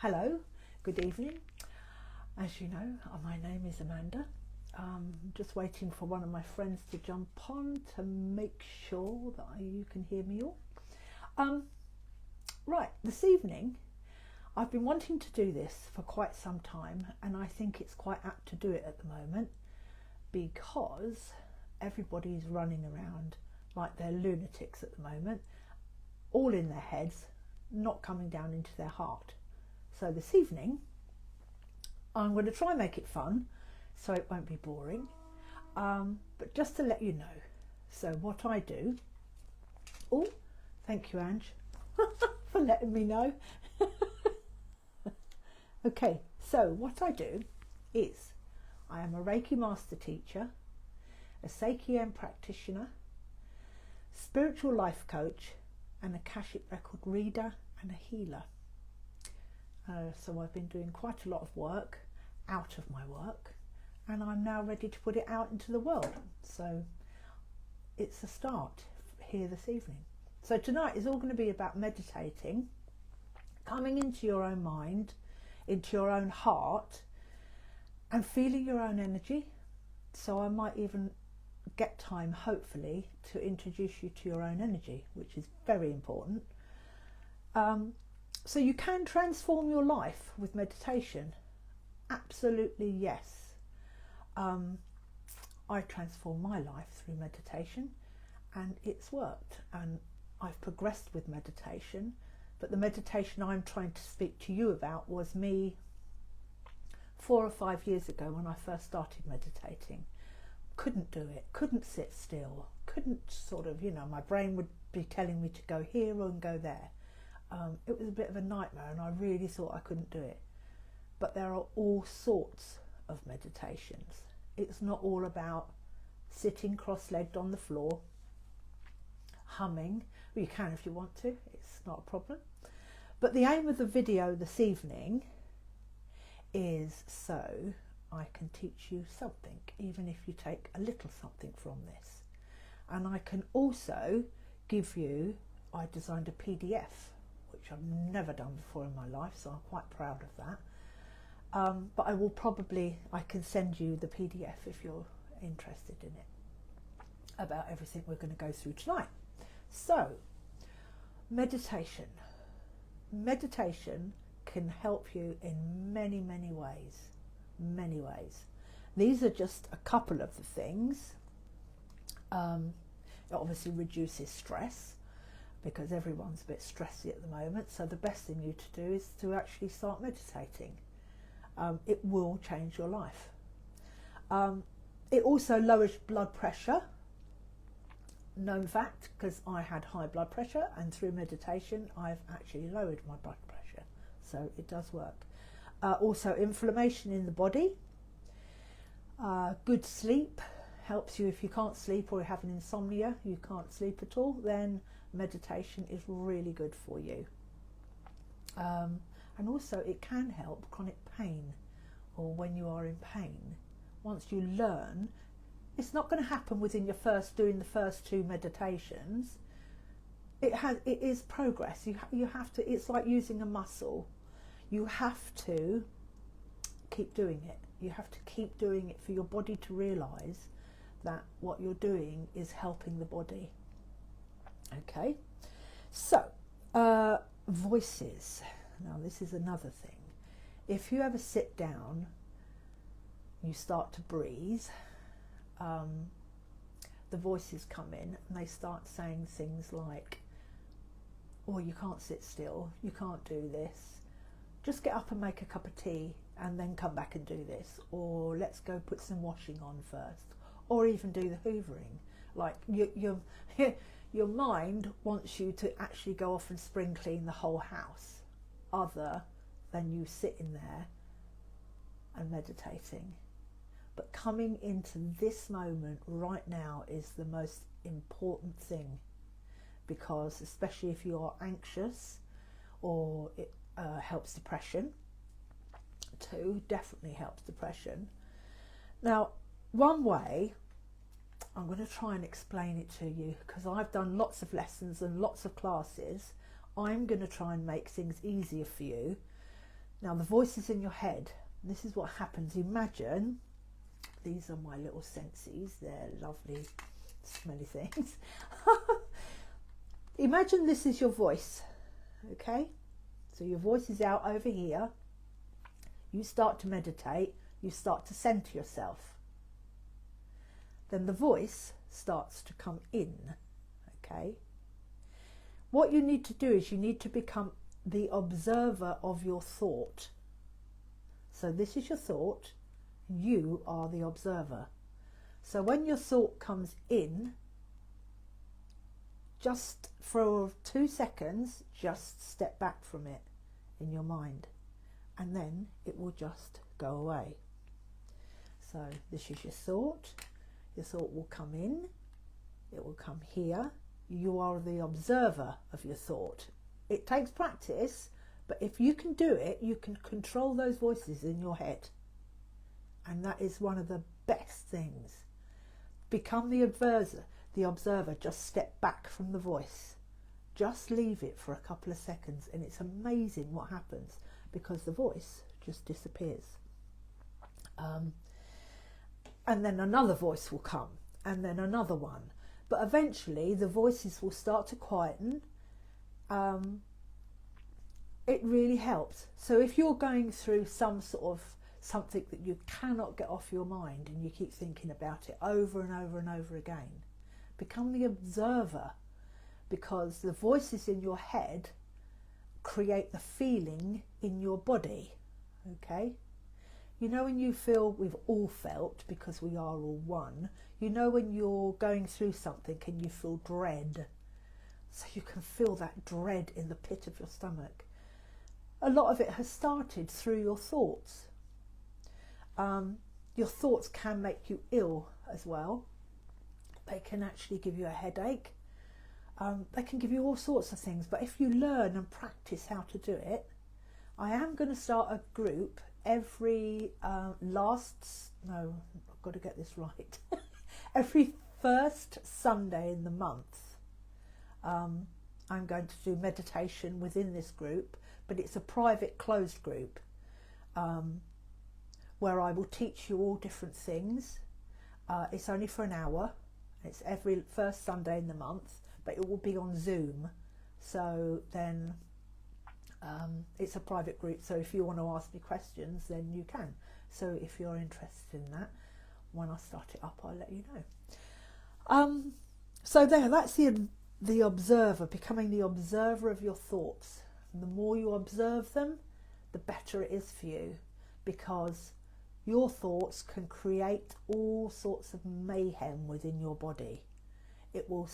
Hello, good evening. As you know, my name is Amanda. Just waiting for one of my friends to jump on to make sure that you can hear me all. Right, this evening, I've been wanting to do this for quite some time, and I think it's quite apt to do it at the moment because everybody's running around like they're lunatics at the moment, all in their heads, not coming down into their heart. So this evening, I'm going to try and make it fun, so it won't be boring, but just to let you know. So what I do, oh, thank you, Ange, for letting me know. Okay, so what I do is I am a Reiki master teacher, a Seiki practitioner, spiritual life coach, and a Akashic record reader and a healer. So I've been doing quite a lot of work out of my work, and I'm now ready to put it out into the world. So it's a start here this evening. So tonight is all going to be about meditating, coming into your own mind, into your own heart, and feeling your own energy. So I might even get time, hopefully, to introduce you to your own energy, which is very important. So you can transform your life with meditation. Absolutely, yes. I transformed my life through meditation, and it's worked, and I've progressed with meditation. But the meditation I'm trying to speak to you about was me 4 or 5 years ago when I first started meditating. Couldn't do it, couldn't sit still, couldn't sort of, my brain would be telling me to go here and go there. It was a bit of a nightmare, and I really thought I couldn't do it. But there are all sorts of meditations. It's not all about sitting cross-legged on the floor, humming. Well, you can if you want to, it's not a problem. But the aim of the video this evening is so I can teach you something, even if you take a little something from this. And I can also give you, I designed a PDF, which I've never done before in my life, so I'm quite proud of that. But I can send you the PDF if you're interested in it, about everything we're going to go through tonight. So, meditation. Meditation can help you in many, many ways. Many ways. These are just a couple of the things. It obviously reduces stress, because everyone's a bit stressy at the moment. So the best thing you to do is to actually start meditating. It will change your life. It also lowers blood pressure. Known fact, because I had high blood pressure, and through meditation I've actually lowered my blood pressure. So it does work. Also inflammation in the body. Good sleep helps you. If you can't sleep or you have an insomnia, you can't sleep at all, then meditation is really good for you. And also it can help chronic pain, or when you are in pain. Once you learn, it's not going to happen within doing the first 2 meditations. It is progress. You have to, it's like using a muscle. You have to keep doing it. You have to keep doing it for your body to realise that what you're doing is helping the body. Okay, so voices. Now this is another thing. If you ever sit down, you start to breathe, the voices come in and they start saying things like, oh, you can't sit still, you can't do this, just get up and make a cup of tea and then come back and do this, or let's go put some washing on first, or even do the hoovering. Like your mind wants you to actually go off and spring clean the whole house, other than you sitting there and meditating. But coming into this moment right now is the most important thing, because especially if you are anxious, or it helps depression too, definitely helps depression. Now, one way, I'm going to try and explain it to you, because I've done lots of lessons and lots of classes. I'm going to try and make things easier for you. Now the voice is in your head. This is what happens. Imagine, these are my little senses, they're lovely smelly things. Imagine this is your voice, okay? So your voice is out over here. You start to meditate, you start to center yourself. Then the voice starts to come in, okay? What you need to do is you need to become the observer of your thought. So this is your thought, you are the observer. So when your thought comes in, just for 2 seconds, just step back from it in your mind, and then it will just go away. So this is your thought. Your thought will come in, it will come here. You are the observer of your thought. It takes practice, but if you can do it, you can control those voices in your head. And that is one of the best things. Become the observer, just step back from the voice. Just leave it for a couple of seconds, and it's amazing what happens, because the voice just disappears. And then another voice will come, and then another one. But eventually the voices will start to quieten. It really helps. So if you're going through some sort of something that you cannot get off your mind, and you keep thinking about it over and over and over again, become the observer, because the voices in your head create the feeling in your body, okay? You know, when you feel, we've all felt, because we are all one, you know when you're going through something and you feel dread, so you can feel that dread in the pit of your stomach. A lot of it has started through your thoughts. Your thoughts can make you ill as well. They can actually give you a headache. They can give you all sorts of things, but if you learn and practice how to do it, I am going to start a group every I've got to get this right, every first Sunday in the month. I'm going to do meditation within this group, but it's a private closed group where I will teach you all different things. It's only for an hour. It's every first Sunday in the month, but it will be on Zoom. So then it's a private group, so if you want to ask me questions, then you can. So if you're interested in that, when I start it up, I'll let you know. So that's the observer, becoming the observer of your thoughts. And the more you observe them, the better it is for you, because your thoughts can create all sorts of mayhem within your body. It will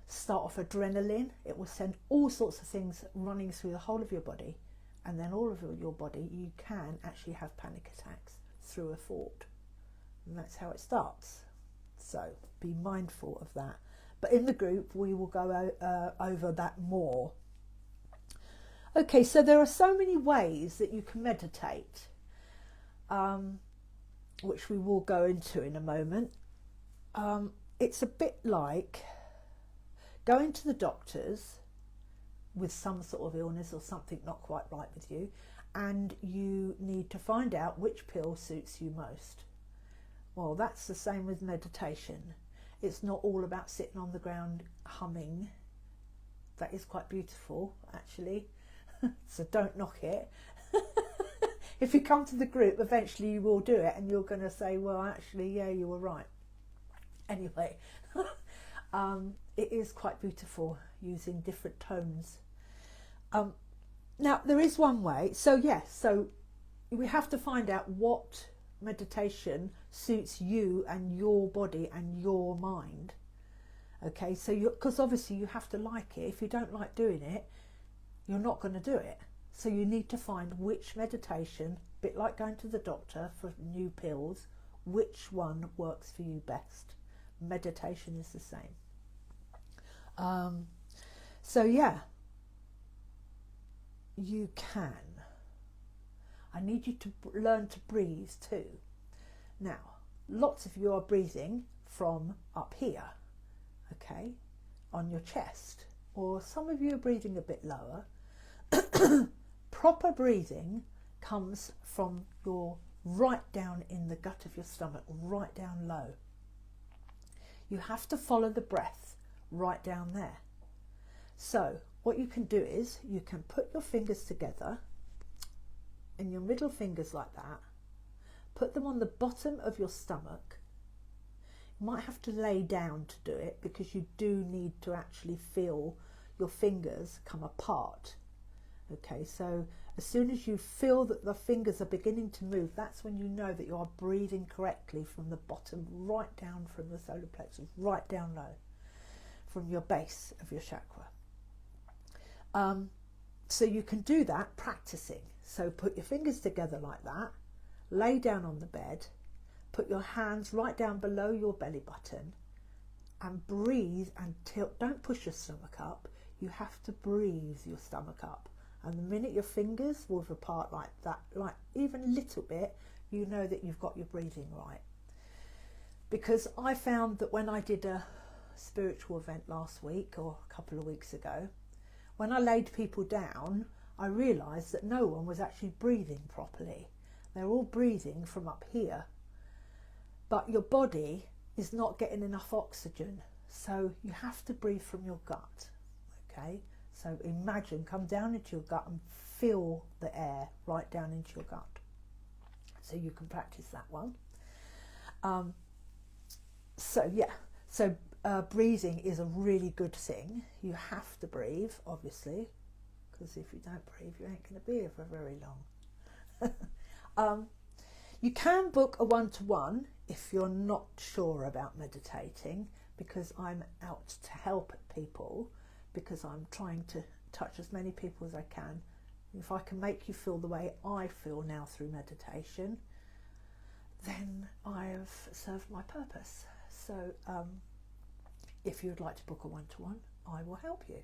start off adrenaline, it will send all sorts of things running through the whole of your body, and then all of your body, you can actually have panic attacks through a thought. And that's how it starts. So be mindful of that. But in the group, we will go over that more. Okay, so there are so many ways that you can meditate, which we will go into in a moment. It's a bit like going to the doctors with some sort of illness or something not quite right with you, and you need to find out which pill suits you most. Well, that's the same with meditation. It's not all about sitting on the ground humming. That is quite beautiful, actually. So don't knock it. If you come to the group, eventually you will do it, and you're going to say, well, actually, yeah, you were right. Anyway, it is quite beautiful using different tones. Now, there is one way. So yes, so we have to find out what meditation suits you and your body and your mind. Okay, so because obviously you have to like it. If you don't like doing it, you're not going to do it. So you need to find which meditation, a bit like going to the doctor for new pills, which one works for you best. Meditation is the same. So yeah, you can. I need you to learn to breathe too. Now, lots of you are breathing from up here, okay, on your chest, or some of you are breathing a bit lower. Proper breathing comes from your right down in the gut of your stomach, right down low. You have to follow the breath right down there. So what you can do is you can put your fingers together and your middle fingers like that, put them on the bottom of your stomach. You might have to lay down to do it because you do need to actually feel your fingers come apart. Okay, so as soon as you feel that the fingers are beginning to move, that's when you know that you are breathing correctly from the bottom right down from the solar plexus, right down low, from your base of your chakra. So you can do that practicing. So put your fingers together like that, lay down on the bed, put your hands right down below your belly button and breathe until, don't push your stomach up, you have to breathe your stomach up. And the minute your fingers move apart like that, like even a little bit, you know that you've got your breathing right. Because I found that when I did a spiritual event last week or a couple of weeks ago, when I laid people down, I realised that no one was actually breathing properly. They're all breathing from up here, but your body is not getting enough oxygen. So you have to breathe from your gut, okay? So imagine, come down into your gut and feel the air right down into your gut. So you can practice that one. Breathing is a really good thing. You have to breathe, obviously, because if you don't breathe, you ain't going to be here for very long. You can book a one-to-one if you're not sure about meditating, because I'm out to help people, because I'm trying to touch as many people as I can. If I can make you feel the way I feel now through meditation, then I've served my purpose. So if you'd like to book a one-to-one, I will help you.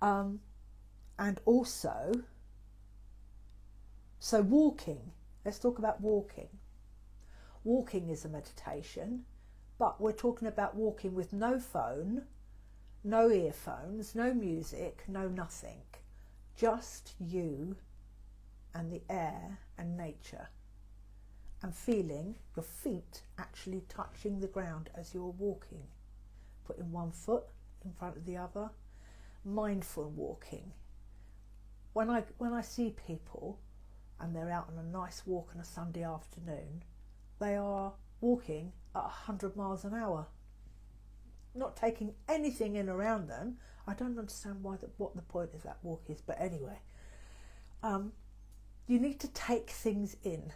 And also, so walking, let's talk about walking. Walking is a meditation, but we're talking about walking with no phone, no earphones, no music, no nothing. Just you and the air and nature, and feeling your feet actually touching the ground as you're walking. Putting one foot in front of the other. Mindful walking. When I see people and they're out on a nice walk on a Sunday afternoon, they are walking at 100 miles an hour, not taking anything in around them. I don't understand what the point of that walk is, but anyway, you need to take things in.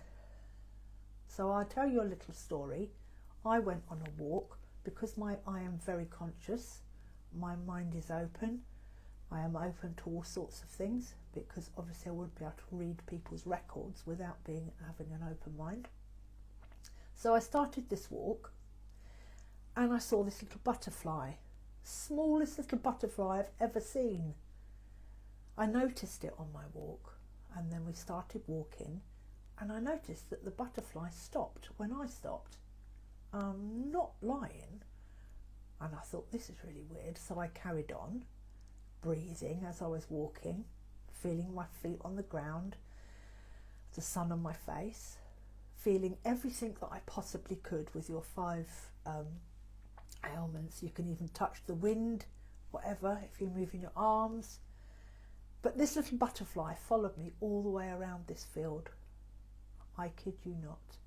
So I'll tell you a little story. I went on a walk because I am very conscious. My mind is open. I am open to all sorts of things, because obviously I wouldn't be able to read people's records without having an open mind. So I started this walk and I saw this little butterfly, smallest little butterfly I've ever seen. I noticed it on my walk, and then we started walking, and I noticed that the butterfly stopped when I stopped. I'm not lying. And I thought, this is really weird. So I carried on, breathing as I was walking, feeling my feet on the ground, the sun on my face, feeling everything that I possibly could with your 5 ailments. You can even touch the wind, whatever, if you're moving your arms. But this little butterfly followed me all the way around this field. I kid you not.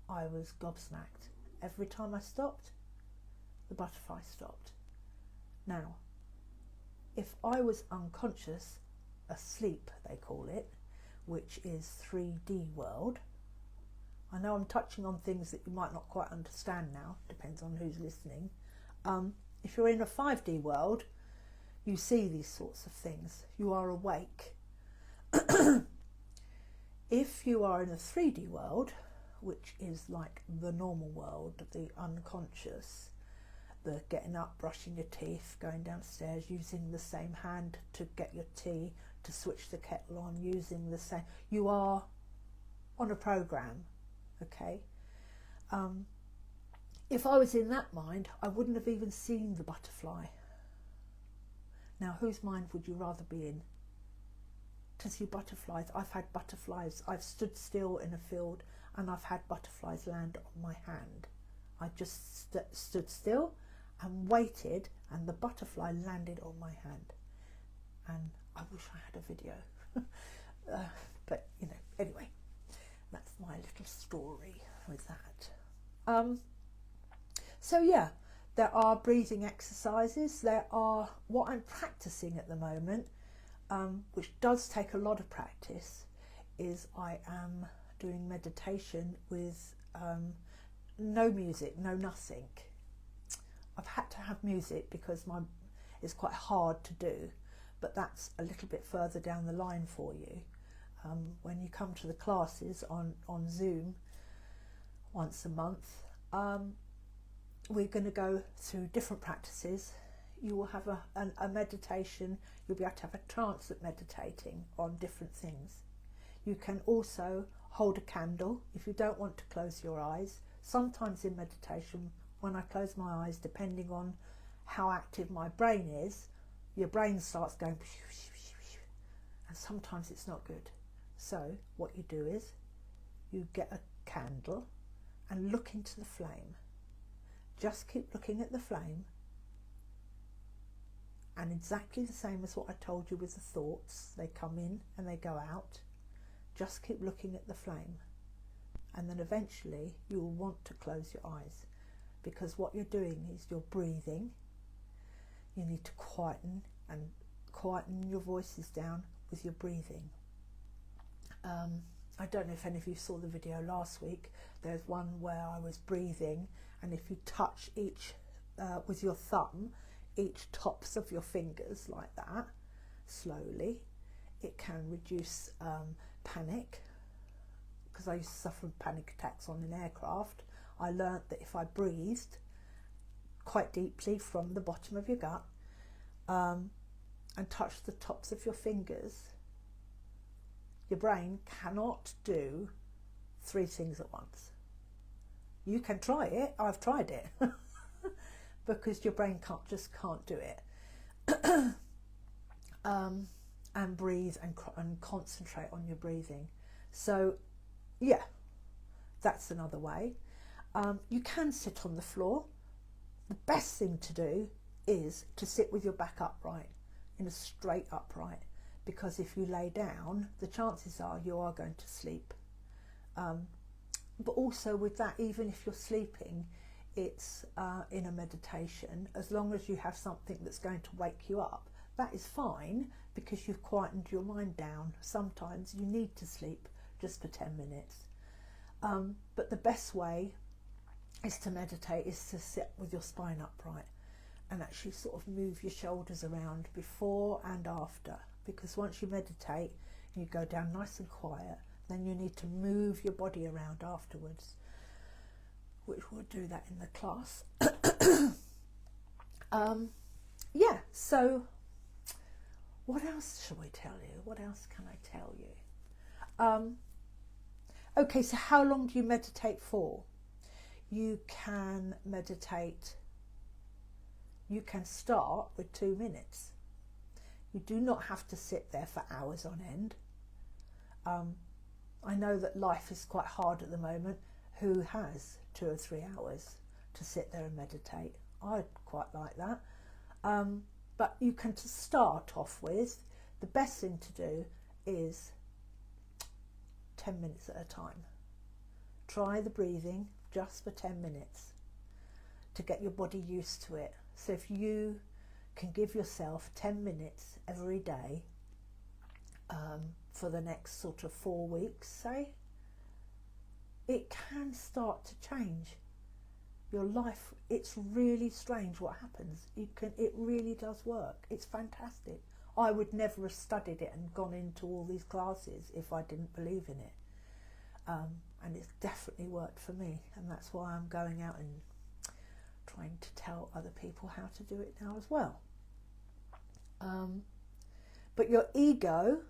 I was gobsmacked. Every time I stopped, the butterfly stopped. Now, if I was unconscious, asleep they call it, which is 3D world. I know I'm touching on things that you might not quite understand now, depends on who's listening. If you're in a 5D world, you see these sorts of things. You are awake. If you are in a 3D world, which is like the normal world, the unconscious, the getting up, brushing your teeth, going downstairs, using the same hand to get your tea, to switch the kettle on, using the same, you are on a program, okay? If I was in that mind, I wouldn't have even seen the butterfly. Now, whose mind would you rather be in? to see butterflies. I've had butterflies. I've stood still in a field and I've had butterflies land on my hand. I just stood still and waited, and the butterfly landed on my hand. And I wish I had a video. But, you know, anyway, that's my little story with that. So yeah, there are breathing exercises. There are, what I'm practicing at the moment, which does take a lot of practice, is I am doing meditation with no music, no nothing. I've had to have music because it's quite hard to do, but that's a little bit further down the line for you. When you come to the classes on Zoom once a month, we're going to go through different practices. You will have a meditation. You'll be able to have a trance at meditating on different things. You can also hold a candle if you don't want to close your eyes. Sometimes in meditation, when I close my eyes, depending on how active my brain is, your brain starts going, and sometimes it's not good. So what you do is you get a candle and look into the flame. Just keep looking at the flame, and exactly the same as what I told you with the thoughts, they come in and they go out. Just keep looking at the flame, and then eventually you will want to close your eyes, because what you're doing is you're breathing. You need to quieten your voices down with your breathing. I don't know if any of you saw the video last week. There's one where I was breathing, and if you touch each with your thumb, each tops of your fingers like that, slowly, it can reduce panic. Because I used to suffer from panic attacks on an aircraft, I learnt that if I breathed quite deeply from the bottom of your gut and touched the tops of your fingers, your brain cannot do 3 things at once. You can try it. I've tried it. Because your brain can't do it. And breathe and concentrate on your breathing. So yeah, that's another way. You can sit on the floor. The best thing to do is to sit with your back upright, in a straight upright, because if you lay down, the chances are you are going to sleep. But also with that, even if you're sleeping, it's in a meditation, as long as you have something that's going to wake you up, that is fine, because you've quietened your mind down. Sometimes you need to sleep just for 10 minutes. But the best way is to meditate, is to sit with your spine upright and actually sort of move your shoulders around before and after, because once you meditate and you go down nice and quiet, then you need to move your body around afterwards, which we'll do that in the class. Yeah, so what else shall we tell you? What else can I tell you? Okay, so how long do you meditate for? You can meditate, you can start with 2 minutes. You do not have to sit there for hours on end. I know that life is quite hard at the moment. Who has 2 or 3 hours to sit there and meditate? I'd quite like that. But you can, to start off with, the best thing to do is 10 minutes at a time. Try the breathing just for 10 minutes to get your body used to it. So if you can give yourself 10 minutes every day for the next sort of 4 weeks, say, it can start to change your life. It's really strange what happens. It really does work. It's fantastic. I would never have studied it and gone into all these classes if I didn't believe in it. And it's definitely worked for me, and that's why I'm going out and trying to tell other people how to do it now as well. But your ego,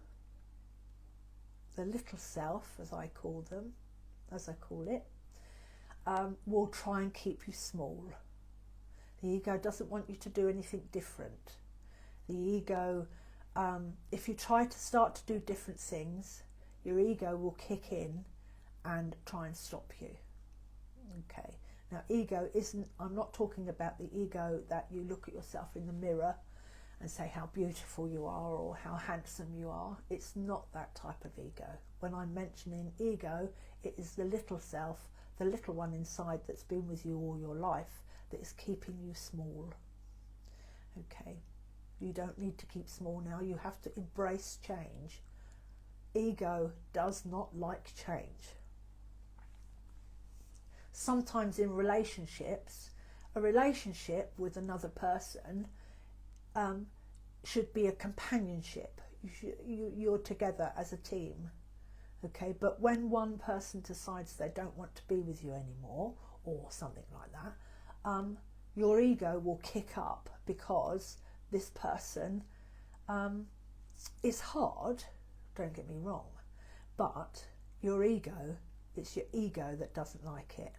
the little self, as I call it, will try and keep you small. The ego doesn't want you to do anything different. The ego If you try to start to do different things, your ego will kick in and try and stop you. Okay, now ego isn't, I'm not talking about the ego that you look at yourself in the mirror and say how beautiful you are or how handsome you are. It's not that type of ego. When I'm mentioning ego, it is the little self, the little one inside that's been with you all your life, that is keeping you small. Okay, you don't need to keep small now. You have to embrace change. Ego does not like change. Sometimes in relationships, a relationship with another person should be a companionship. You're together as a team. Okay, but when one person decides they don't want to be with you anymore, or something like that, your ego will kick up because this person is hard, don't get me wrong, but your ego, it's your ego that doesn't like it.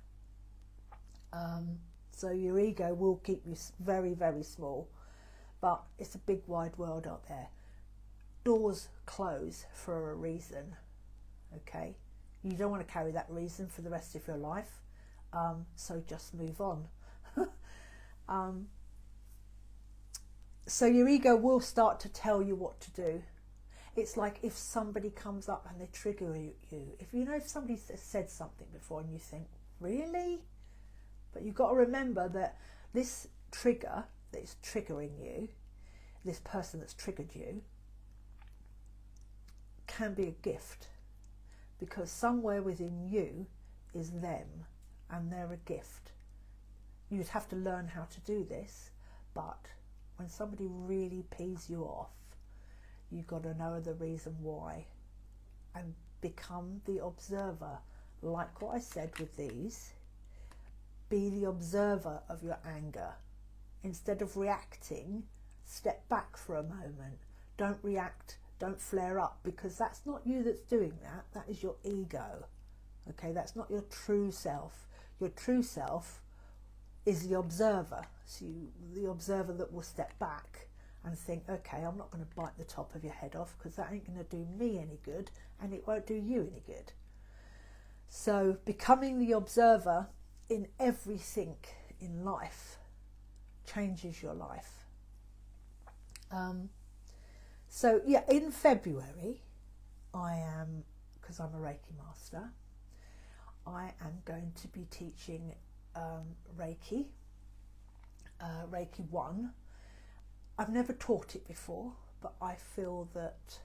So your ego will keep you very, very small, but it's a big wide world out there. Doors close for a reason, okay? You don't want to carry that reason for the rest of your life, so just move on. So your ego will start to tell you what to do. It's like if somebody comes up and they trigger you. If you know, if somebody said something before and you think, really? But you've got to remember that this trigger that is triggering you, this person that's triggered you, can be a gift, because somewhere within you is them and they're a gift. You'd have to learn how to do this, but when somebody really pees you off, you've got to know the reason why and become the observer. Like what I said with these, be the observer of your anger. Instead of reacting, step back for a moment. Don't react, don't flare up, because that's not you that's doing that. That is your ego. Okay, that's not your true self. Your true self is the observer. So the observer that will step back and think, okay, I'm not going to bite the top of your head off, because that ain't going to do me any good and it won't do you any good. So becoming the observer in everything in life changes your life. So yeah, in February, I am, because I'm a Reiki master, I am going to be teaching Reiki, Reiki 1. I've never taught it before, but I feel that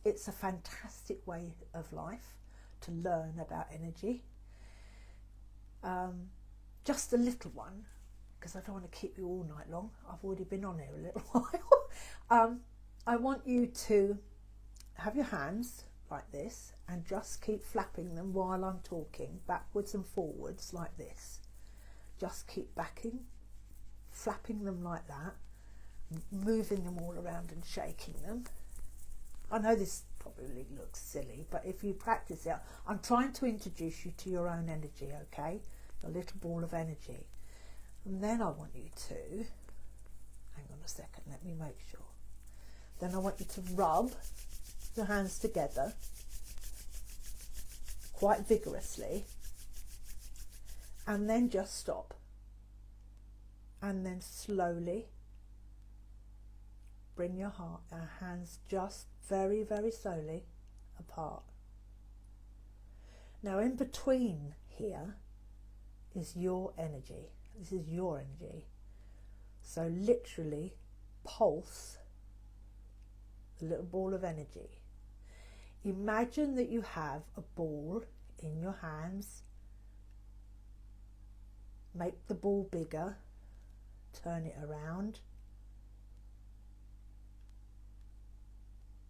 it's a fantastic way of life to learn about energy. Just a little one, because I don't want to keep you all night long. I've already been on here a little while. I want you to have your hands like this and just keep flapping them while I'm talking, backwards and forwards like this. Just keep flapping them like that, moving them all around and shaking them. I know this probably looks silly, but if you practice it, I'm trying to introduce you to your own energy, okay? Your little ball of energy. And then I want you to, hang on a second, let me make sure. Then I want you to rub your hands together quite vigorously, and then just stop. And then slowly bring your hands just very, very slowly apart. Now in between here is your energy. This is your energy. So literally pulse the little ball of energy. Imagine that you have a ball in your hands. Make the ball bigger. Turn it around.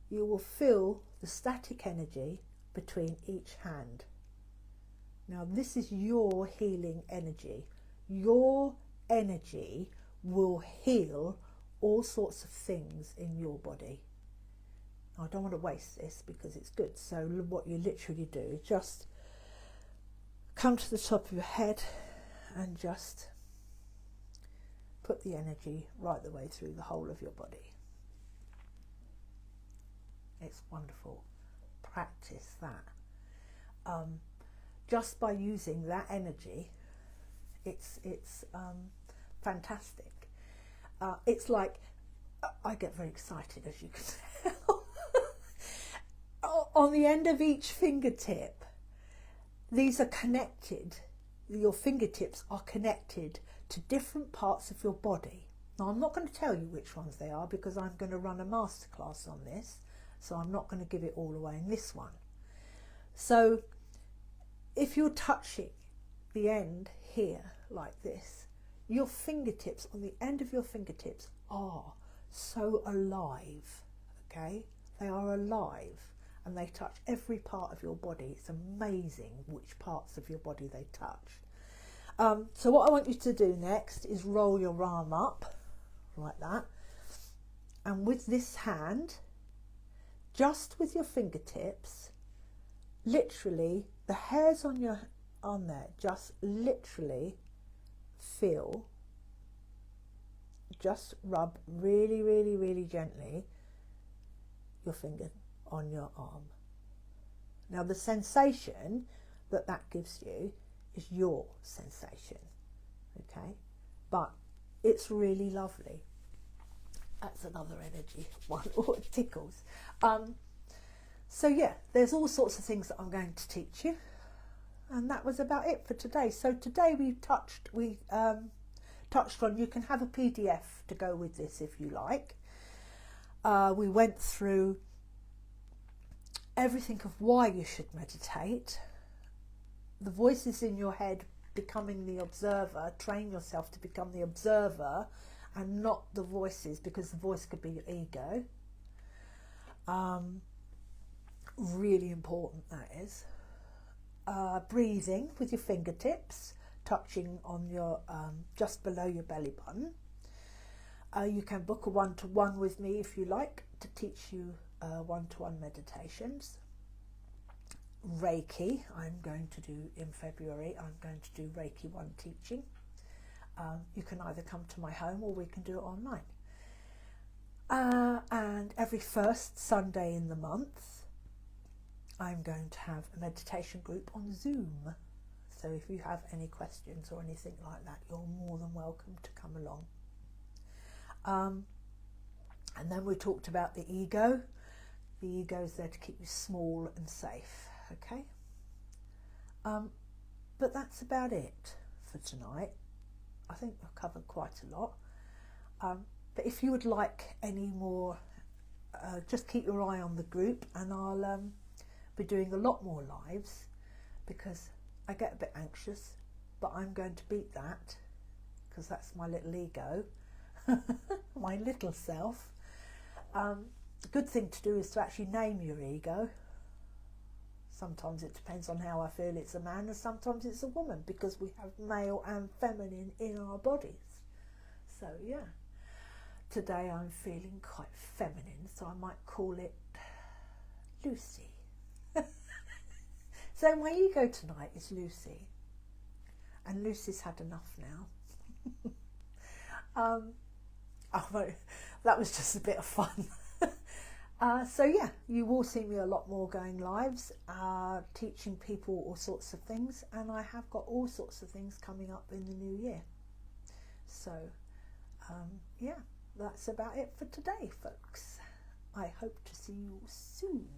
You will feel the static energy between each hand. Now this is your healing energy. Your energy will heal all sorts of things in your body. I don't want to waste this because it's good. So what you literally do is just come to the top of your head and just put the energy right the way through the whole of your body. It's wonderful. Practice that. Just by using that energy, it's fantastic. It's like, I get very excited, as you can tell. On the end of each fingertip, these are connected. Your fingertips are connected to different parts of your body. Now, I'm not going to tell you which ones they are because I'm going to run a masterclass on this, so I'm not going to give it all away in this one. So if you're touching the end here like this, your fingertips, on the end of your fingertips, are so alive, okay? They are alive and they touch every part of your body. It's amazing which parts of your body they touch. So what I want you to do next is roll your arm up like that, and with this hand, just with your fingertips, literally the hairs on your there, just literally feel, just rub really, really, really gently your finger on your arm. Now the sensation that that gives you is your sensation, okay? But it's really lovely. That's another energy one, or it tickles. So yeah, there's all sorts of things that I'm going to teach you, and that was about it for today. So today we touched on, you can have a PDF to go with this if you like. We went through everything of why you should meditate, the voices in your head, becoming the observer. Train yourself to become the observer and not the voices, because the voice could be your ego. Really important, that is. Breathing with your fingertips, touching on your just below your belly button. You can book a one-to-one with me if you like to teach you one-to-one meditations. Reiki, I'm going to do in February. I'm going to do Reiki 1 teaching. You can either come to my home or we can do it online. And every first Sunday in the month, I'm going to have a meditation group on Zoom. So if you have any questions or anything like that, you're more than welcome to come along. And then we talked about the ego. The ego is there to keep you small and safe, okay? But that's about it for tonight. I think we've covered quite a lot. But if you would like any more, just keep your eye on the group, and I'll be doing a lot more lives, because I get a bit anxious, but I'm going to beat that, because that's my little ego, my little self. The good thing to do is to actually name your ego. Sometimes it depends on how I feel it's a man, and sometimes it's a woman, because we have male and feminine in our bodies. So yeah, today I'm feeling quite feminine, so I might call it Lucy. So my ego tonight is Lucy, and Lucy's had enough now. That was just a bit of fun. So yeah, you will see me a lot more going lives, teaching people all sorts of things, and I have got all sorts of things coming up in the new year. So yeah, that's about it for today, folks. I hope to see you soon.